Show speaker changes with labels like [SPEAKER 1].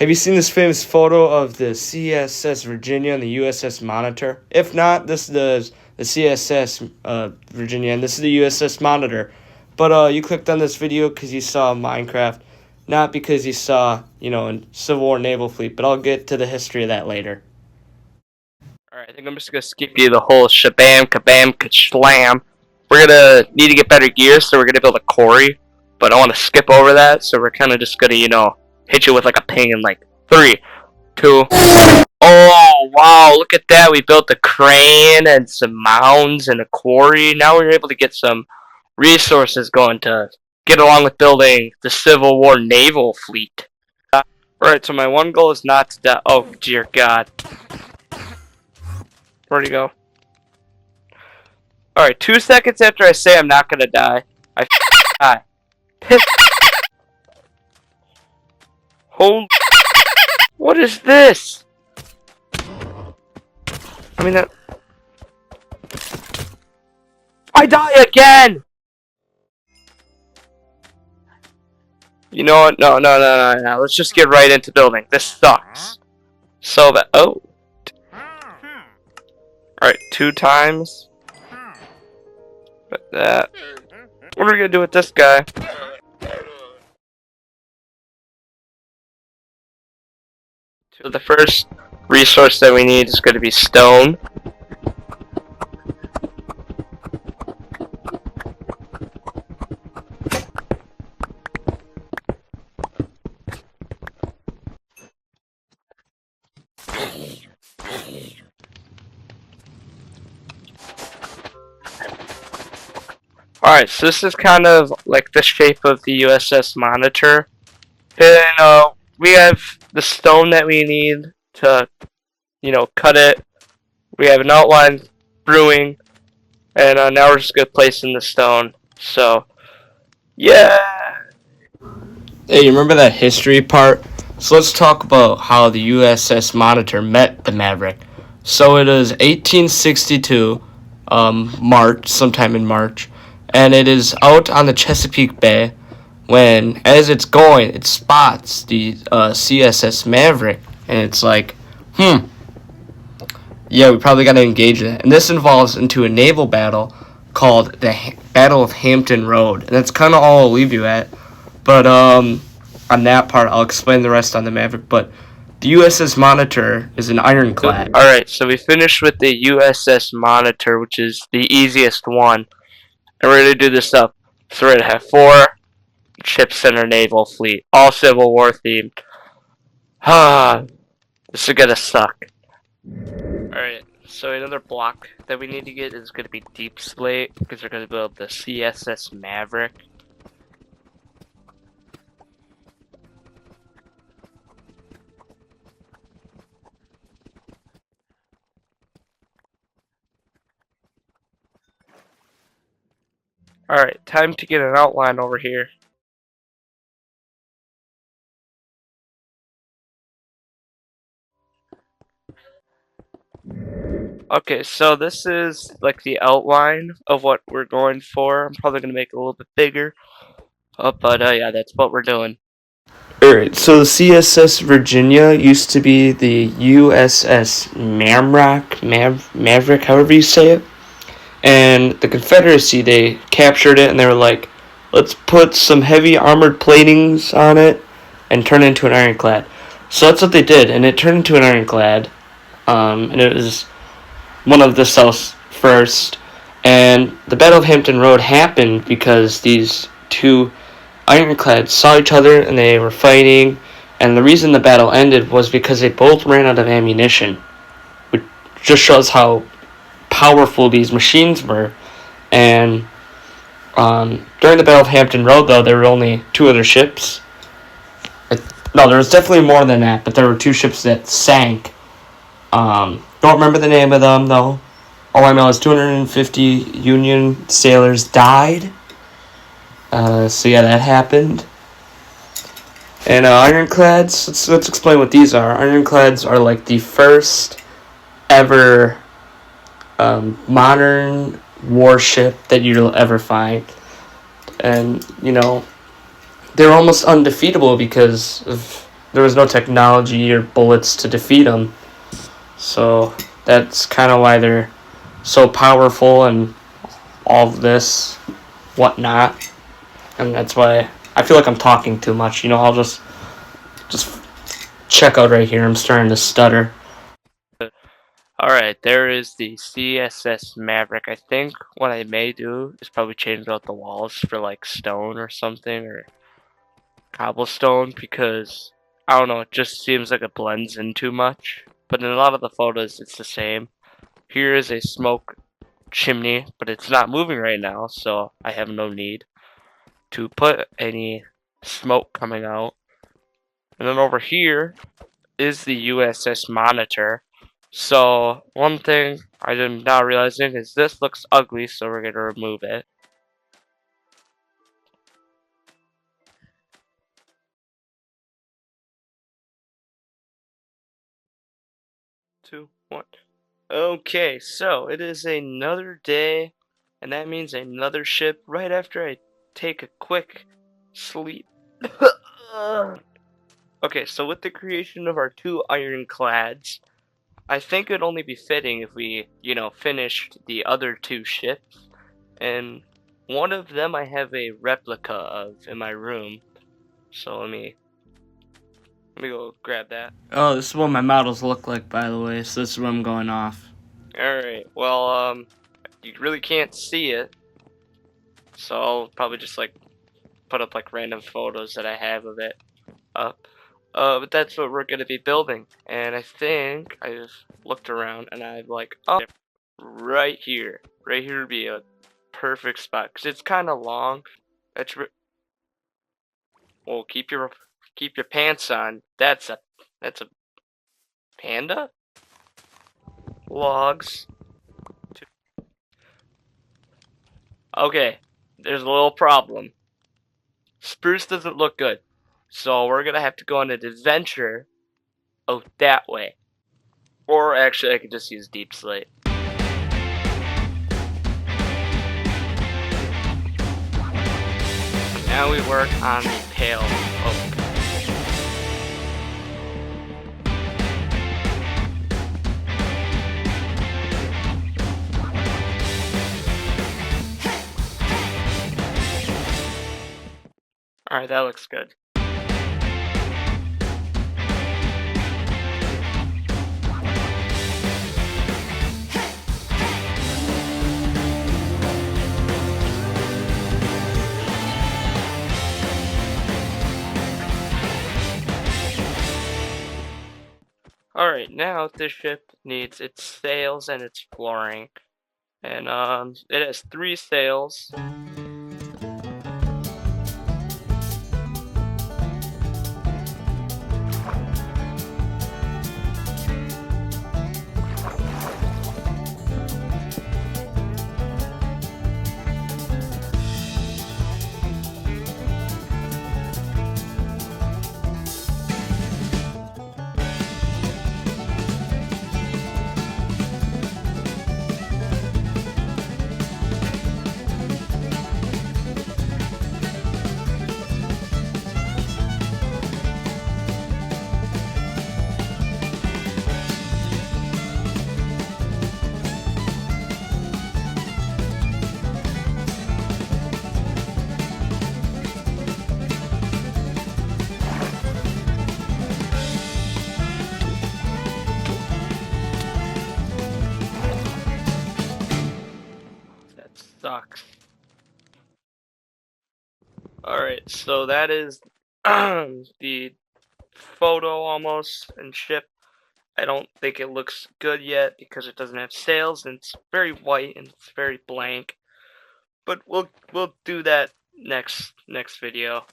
[SPEAKER 1] Have you seen this famous photo of the CSS Virginia and the USS Monitor? If not, this is the CSS Virginia and this is the USS Monitor. But you clicked on this video because you saw Minecraft, not because you saw, a Civil War naval fleet. But I'll get to the history of that later.
[SPEAKER 2] Alright, I think I'm just gonna skip you the whole shabam, kabam, kashlam. We're gonna need to get better gear, so we're gonna build a quarry. But I want to skip over that, so we're kind of just gonna, hit you with like a ping in like 3, 2. Oh, wow, look at that. We built a crane and some mounds and a quarry. Now we're able to get some resources going to get along with building the Civil War naval fleet. Alright, so my one goal is not to die. Oh, dear God. Where'd he go? Alright, 2 seconds after I say I'm not gonna die, I die. Holy. What is this? I mean, that. I die again! You know what? No. Let's just get right into building. This sucks. So that. Oh. Alright, 2 times. But that. What are we gonna do with this guy? So the first resource that we need is going to be stone. Alright, so this is kind of like the shape of the USS Monitor. And we have the stone that we need to, cut it. We have an outline brewing, and now we're just going to place in the stone. So, yeah.
[SPEAKER 1] Hey, you remember that history part? So let's talk about how the USS Monitor met the Maverick. So it is 1862, March, sometime in March, and it is out on the Chesapeake Bay when, as it's going, it spots the CSS Maverick, and it's like, yeah, we probably got to engage in it. And this involves into a naval battle called the Battle of Hampton Road, and that's kind of all I'll leave you at. But on that part, I'll explain the rest on the Maverick. But the USS Monitor is an ironclad.
[SPEAKER 2] Alright, so we finished with the USS Monitor, which is the easiest one. And we're going to do this up. So we're going to have 4 ships in our naval fleet, all Civil War themed. This is going to suck. Alright, so another block that we need to get is going to be deep slate, because we're going to build the CSS Maverick. Alright, time to get an outline over here. Okay, so this is like the outline of what we're going for. I'm probably going to make it a little bit bigger. But yeah, that's what we're doing.
[SPEAKER 1] Alright, so the CSS Virginia used to be the USS Maverick, however you say it. And the Confederacy, they captured it and they were like, let's put some heavy armored platings on it and turn it into an ironclad. So that's what they did, and it turned into an ironclad. And it was one of the South's first. And the Battle of Hampton Road happened because these 2 ironclads saw each other and they were fighting. And the reason the battle ended was because they both ran out of ammunition, which just shows how powerful these machines were. And during the Battle of Hampton Road, though, there were only 2 other ships. No, there was definitely more than that, but there were 2 ships that sank. Don't remember the name of them, though. All I know is 250 Union sailors died. So yeah, that happened. And ironclads, let's explain what these are. Ironclads are like the first ever modern warship that you'll ever find. And, they're almost undefeatable because of there was no technology or bullets to defeat them. So that's kind of why they're so powerful and all of this whatnot. And that's why I feel like I'm talking too much. I'll just check out right here. I'm starting to stutter.
[SPEAKER 2] Alright, there is the CSS Maverick. I think what I may do is probably change out the walls for like stone or something, or cobblestone, because I don't know, it just seems like it blends in too much. But in a lot of the photos, it's the same. Here is a smoke chimney, but it's not moving right now, so I have no need to put any smoke coming out. And then over here is the USS Monitor. So one thing I'm now realizing is this looks ugly, so we're going to remove it. 2, 1. Okay, so it is another day, and that means another ship right after I take a quick sleep. Okay, so with the creation of our 2 ironclads, I think it'd only be fitting if we, finished the other 2 ships, and one of them I have a replica of in my room. So let me go grab that.
[SPEAKER 1] Oh, this is what my models look like, by the way. So this is what I'm going off.
[SPEAKER 2] Alright, well, you really can't see it, so I'll probably just like put up like random photos that I have of it up. But that's what we're gonna be building, and I think I just looked around and I'm like, oh, right here would be a perfect spot because it's kind of long. That's well, keep your pants on. That's a panda. Logs. Okay, there's a little problem. Spruce doesn't look good, so we're gonna have to go on an adventure out that way. Or actually, I could just use deep slate. Now we work on the pale oak. Alright, that looks good. Alright, now this ship needs its sails and its flooring. And it has 3 sails. That sucks. Alright, so that is the photo almost and ship. I don't think it looks good yet because it doesn't have sails and it's very white and it's very blank. But we'll do that next video.